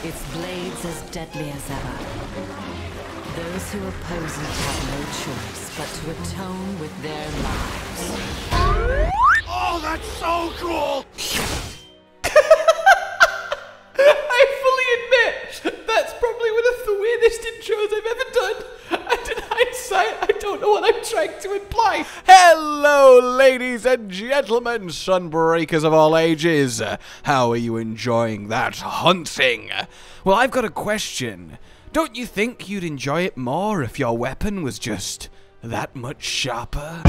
its blades as deadly as ever. Those who oppose it have no choice but to atone with their lives. Oh, that's so cool! I fully admit, that's probably one of the weirdest intros I've ever done. And in hindsight, I don't know what I'm trying to imply. Hello, ladies and gentlemen, Sunbreakers of all ages. How are you enjoying that hunting? Well, I've got a question. Don't you think you'd enjoy it more if your weapon was just that much sharper?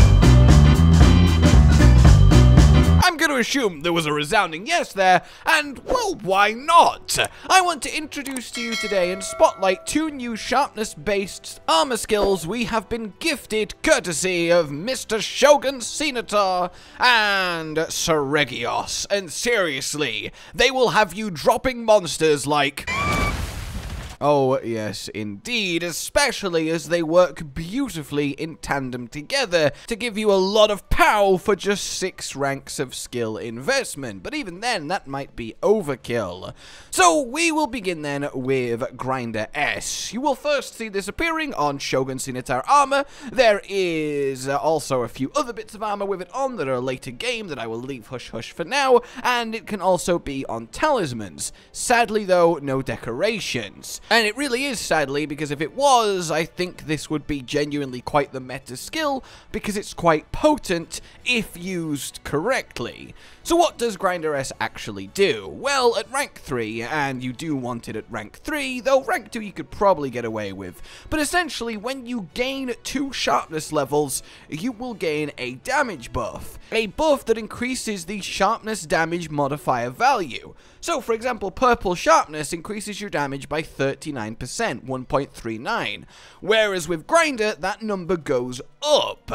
I'm going to assume there was a resounding yes there, and, well, why not? I want to introduce to you today and spotlight two new sharpness-based armor skills we have been gifted courtesy of Mr. Shogun, Ceanataur, and Seregios. And seriously, they will have you dropping monsters like... Oh, yes, indeed, especially as they work beautifully in tandem together to give you a lot of pow for just 6 ranks of skill investment. But even then, that might be overkill. So we will begin then with Grinder S. You will first see this appearing on Shogun Ceanataur armor. There is also a few other bits of armor with it on that are later game that I will leave hush-hush for now, and it can also be on talismans. Sadly, though, no decorations. And it really is, sadly, because if it was, I think this would be genuinely quite the meta skill, because it's quite potent if used correctly. So what does Grinder S actually do? Well, at rank 3, and you do want it at rank 3, though rank 2 you could probably get away with, but essentially when you gain 2 sharpness levels, you will gain a damage buff. A buff that increases the sharpness damage modifier value. So, for example, purple sharpness increases your damage by 39%, 1.39, whereas with Grinder, that number goes up.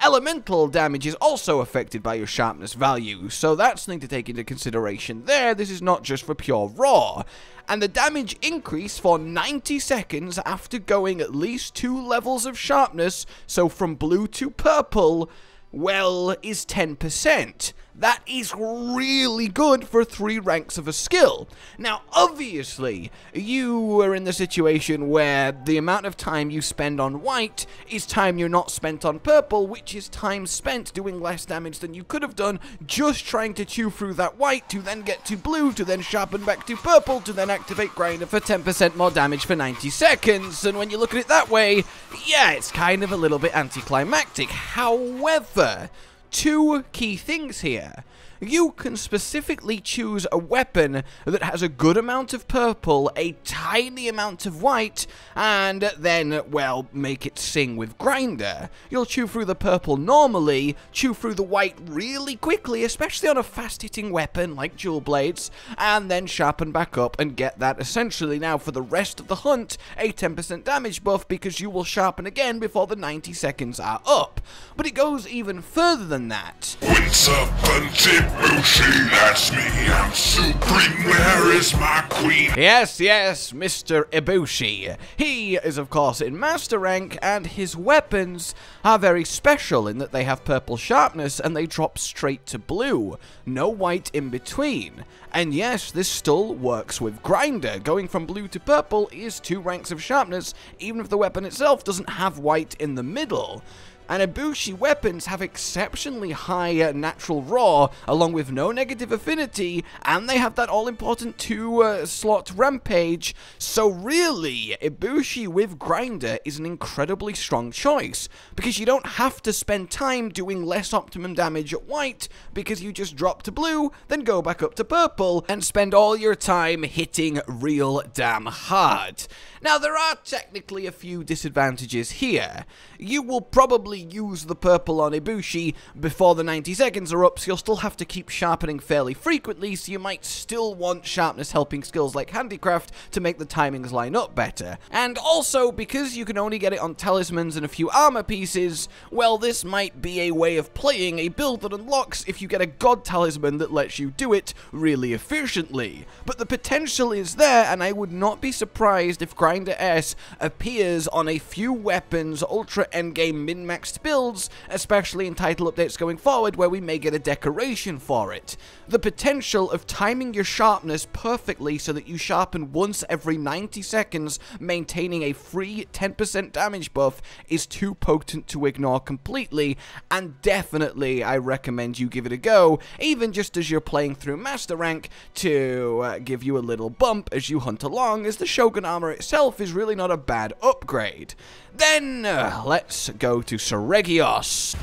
Elemental damage is also affected by your sharpness value, so that's something to take into consideration there. This is not just for pure raw. And the damage increase for 90 seconds after going at least 2 levels of sharpness, so from blue to purple, well, is 10%. That is really good for 3 ranks of a skill. Now, obviously, you are in the situation where the amount of time you spend on white is time you're not spent on purple, which is time spent doing less damage than you could have done just trying to chew through that white to then get to blue, to then sharpen back to purple, to then activate Grinder for 10% more damage for 90 seconds. And when you look at it that way, yeah, it's kind of a little bit anticlimactic. However, 2 key things here. You can specifically choose a weapon that has a good amount of purple, a tiny amount of white, and then, well, make it sing with Grinder. You'll chew through the purple normally, chew through the white really quickly, especially on a fast-hitting weapon like dual blades, and then sharpen back up and get that essentially now for the rest of the hunt, a 10% damage buff because you will sharpen again before the 90 seconds are up. But it goes even further than that. What's up, Ibushi? That's me. I'm supreme. Where is my queen? Yes, Mr. Ibushi. He is, of course, in master rank, and his weapons are very special in that they have purple sharpness and they drop straight to blue. No white in between. And yes, this still works with Grinder. Going from blue to purple is 2 ranks of sharpness, even if the weapon itself doesn't have white in the middle. And Ibushi weapons have exceptionally high natural raw, along with no negative affinity, and they have that all-important 2-slot rampage, so really, Ibushi with Grinder is an incredibly strong choice, because you don't have to spend time doing less optimum damage at white, because you just drop to blue, then go back up to purple, and spend all your time hitting real damn hard. Now, there are technically a few disadvantages here. You will probably use the purple on Ibushi before the 90 seconds are up, so you'll still have to keep sharpening fairly frequently, so you might still want sharpness helping skills like handicraft to make the timings line up better. And also, because you can only get it on talismans and a few armor pieces, well, this might be a way of playing a build that unlocks if you get a god talisman that lets you do it really efficiently. But the potential is there, and I would not be surprised if Grinder S appears on a few weapons, ultra endgame min-max next builds, especially in title updates going forward where we may get a decoration for it. The potential of timing your sharpness perfectly so that you sharpen once every 90 seconds, maintaining a free 10% damage buff, is too potent to ignore completely, and definitely I recommend you give it a go, even just as you're playing through Master Rank, to give you a little bump as you hunt along, as the Shogun armor itself is really not a bad upgrade. Then, let's go to Seregios.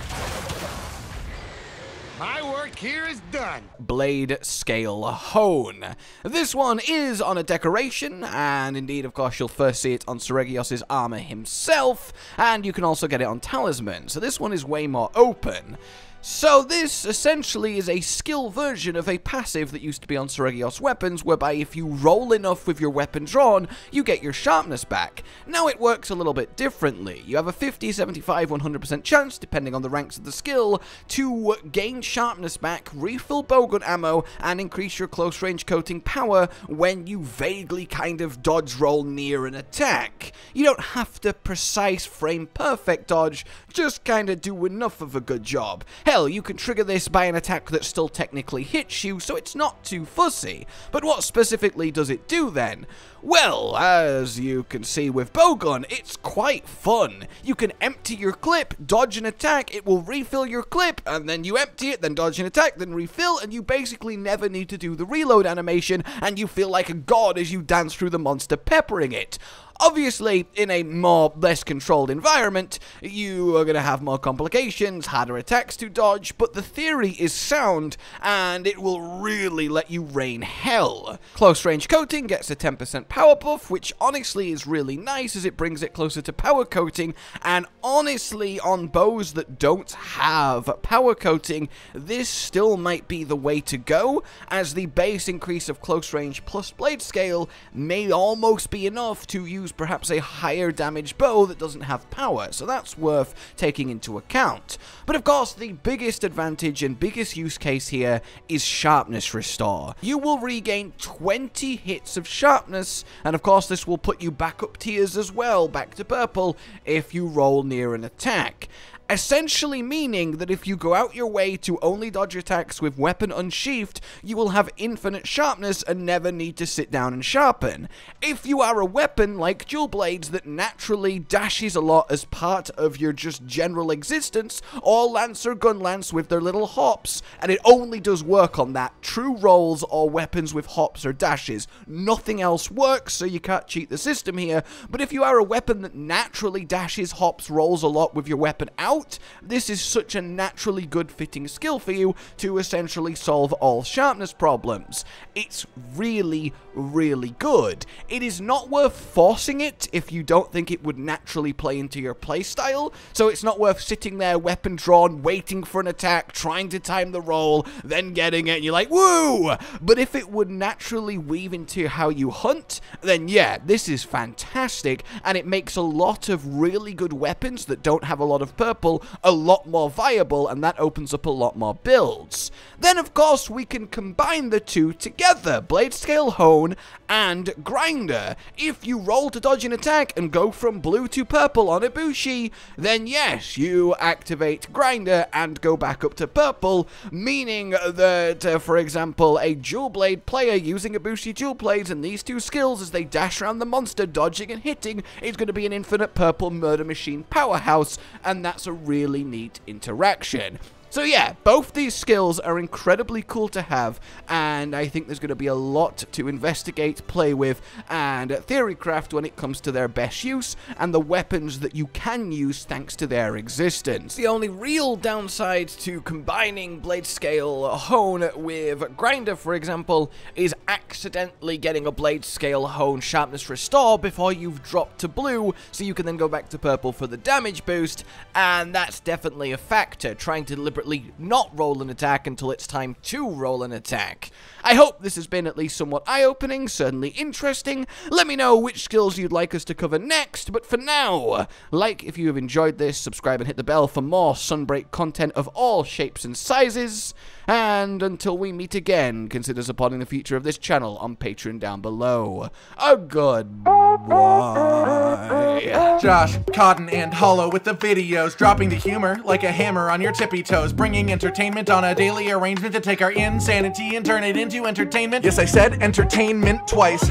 My work here is done. Bladescale Hone. This one is on a decoration, and indeed, of course, you'll first see it on Seregios' armor himself, and you can also get it on Talisman, so this one is way more open. So this essentially is a skill version of a passive that used to be on Seregios weapons, whereby if you roll enough with your weapon drawn, you get your sharpness back. Now it works a little bit differently. You have a 50, 75, 100% chance, depending on the ranks of the skill, to gain sharpness back, refill bowgun ammo, and increase your close range coating power when you vaguely kind of dodge roll near an attack. You don't have to precise frame perfect dodge, just kind of do enough of a good job. Hell, you can trigger this by an attack that still technically hits you, so it's not too fussy. But what specifically does it do then? Well, as you can see with bowgun, it's quite fun. You can empty your clip, dodge an attack, it will refill your clip, and then you empty it, then dodge an attack, then refill, and you basically never need to do the reload animation, and you feel like a god as you dance through the monster peppering it. Obviously, in a less controlled environment, you are going to have more complications, harder attacks to dodge, but the theory is sound, and it will really let you rain hell. Close range coating gets a 10% power buff, which honestly is really nice as it brings it closer to power coating, and honestly, on bows that don't have power coating, this still might be the way to go, as the base increase of close range plus blade scale may almost be enough to use perhaps a higher damage bow that doesn't have power, so that's worth taking into account. But of course, the biggest advantage and biggest use case here is sharpness restore. You will regain 20 hits of sharpness, and of course this will put you back up tiers as well, back to purple, if you roll near an attack. Essentially meaning that if you go out your way to only dodge attacks with weapon unsheathed, you will have infinite sharpness and never need to sit down and sharpen. If you are a weapon like dual blades that naturally dashes a lot as part of your just general existence, or lance or gun lance with their little hops, and it only does work on that, true rolls or weapons with hops or dashes. Nothing else works, so you can't cheat the system here, but if you are a weapon that naturally dashes, hops, rolls a lot with your weapon out, this is such a naturally good fitting skill for you to essentially solve all sharpness problems. It's really, really good. It is not worth forcing it if you don't think it would naturally play into your playstyle, so it's not worth sitting there weapon drawn, waiting for an attack, trying to time the roll, then getting it and you're like, woo! But if it would naturally weave into how you hunt, then yeah, this is fantastic, and it makes a lot of really good weapons that don't have a lot of purple a lot more viable, and that opens up a lot more builds. Then of course we can combine the two together, Bladescale Hone and Grinder. If you roll to dodge an attack and go from blue to purple on Ibushi, then yes, you activate Grinder and go back up to purple, meaning that, for example, a dual blade player using Ibushi dual blades and these two skills as they dash around the monster, dodging and hitting, is going to be an infinite purple murder machine powerhouse, and that's a really neat interaction. So yeah, both these skills are incredibly cool to have, and I think there's going to be a lot to investigate, play with, and theorycraft when it comes to their best use, and the weapons that you can use thanks to their existence. The only real downside to combining Bladescale Hone with Grinder, for example, is accidentally getting a Bladescale Hone sharpness restore before you've dropped to blue, so you can then go back to purple for the damage boost, and that's definitely a factor, trying to deliberately not roll an attack until it's time to roll an attack. I hope this has been at least somewhat eye-opening, certainly interesting. Let me know which skills you'd like us to cover next, but for now, like if you have enjoyed this, subscribe and hit the bell for more Sunbreak content of all shapes and sizes, and until we meet again, consider supporting the future of this channel on Patreon down below. Oh, goodbye. why? Josh, Cotton, and Hollow with the videos, dropping the humor like a hammer on your tippy toes, bringing entertainment on a daily arrangement to take our insanity and turn it into entertainment. Yes, I said entertainment twice,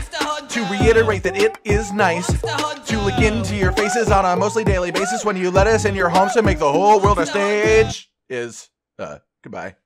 to reiterate that it is nice to look into your faces on a mostly daily basis when you let us in your homes to make the whole world a stage. Goodbye.